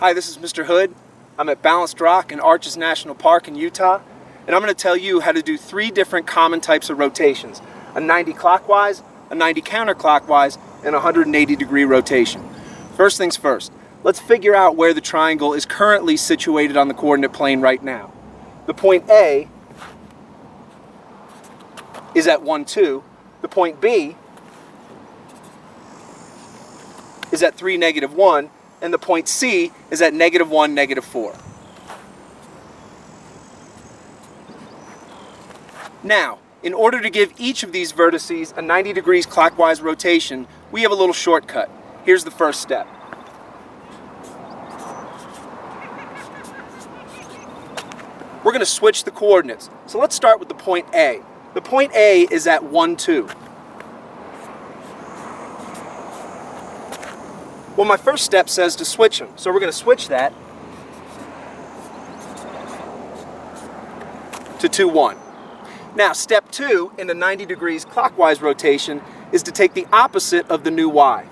Hi, this is Mr. Hood. I'm at Balanced Rock in Arches National Park in Utah, and I'm going to tell you how to do 3 different common types of rotations: a 90 clockwise, a 90 counterclockwise, and a 180-degree rotation. First things first, let's figure out where the triangle is currently situated on the coordinate plane right now. The point A is at 1, 2. The point B is at 3, -1. And the point C is at -1, -4. Now, in order to give each of these vertices a 90 degrees clockwise rotation, we have a little shortcut. Here's the first step. We're going to switch the coordinates. So let's start with the point A. The point A is at 1, 2. Well, my first step says to switch them, so we're going to switch that to 2, 1. Now, step 2 in the 90 degrees clockwise rotation is to take the opposite of the new y.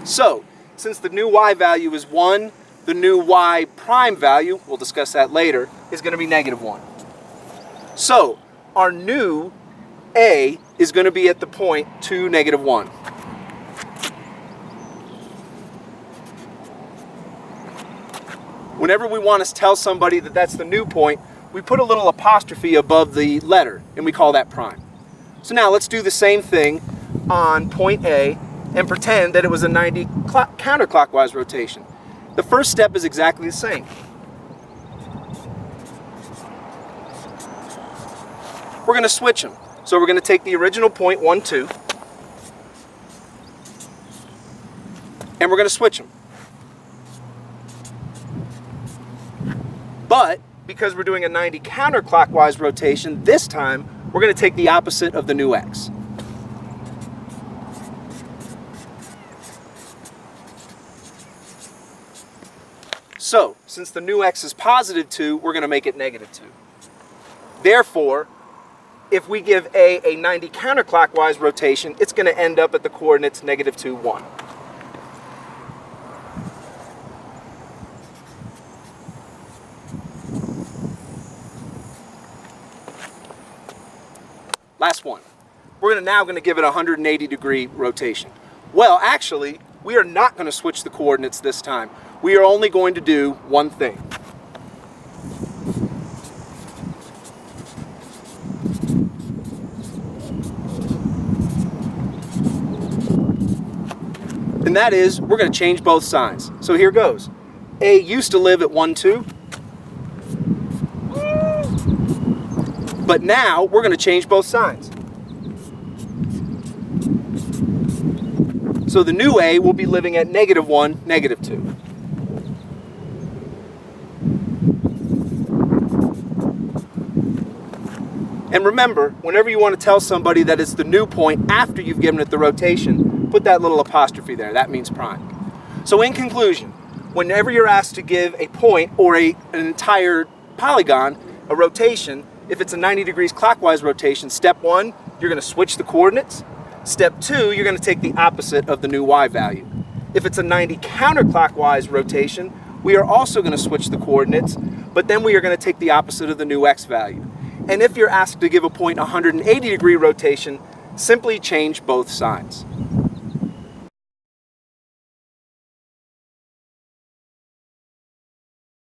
So, since the new y value is 1, the new y prime value, we'll discuss that later, is going to be -1. So, our new A is going to be at the point 2, -1. Whenever we want to tell somebody that that's the new point, we put a little apostrophe above the letter, and we call that prime. So now let's do the same thing on point A and pretend that it was a 90 counterclockwise rotation. The first step is exactly the same. We're going to switch them. So we're going to take the original point 1, 2, and we're going to switch them. But because we're doing a 90 counterclockwise rotation, this time we're going to take the opposite of the new x. So, since the new x is +2, we're going to make it -2. Therefore, if we give a 90 counterclockwise rotation, it's going to end up at the coordinates -2, 1. Last one. We're now going to give it a 180-degree rotation. Well, actually, we are not going to switch the coordinates this time. We are only going to do one thing. And that is, we're going to change both signs. So here goes. A used to live at 1, 2. But now we're going to change both signs. So the new A will be living at -1, -2. And remember, whenever you want to tell somebody that it's the new point after you've given it the rotation, put that little apostrophe there. That means prime. So in conclusion, whenever you're asked to give a point or an entire polygon a rotation, if it's a 90 degrees clockwise rotation, step 1, you're going to switch the coordinates. Step 2, you're going to take the opposite of the new y value. If it's a 90 counterclockwise rotation, we are also going to switch the coordinates, but then we are going to take the opposite of the new x value. And if you're asked to give a point a 180-degree rotation, simply change both signs.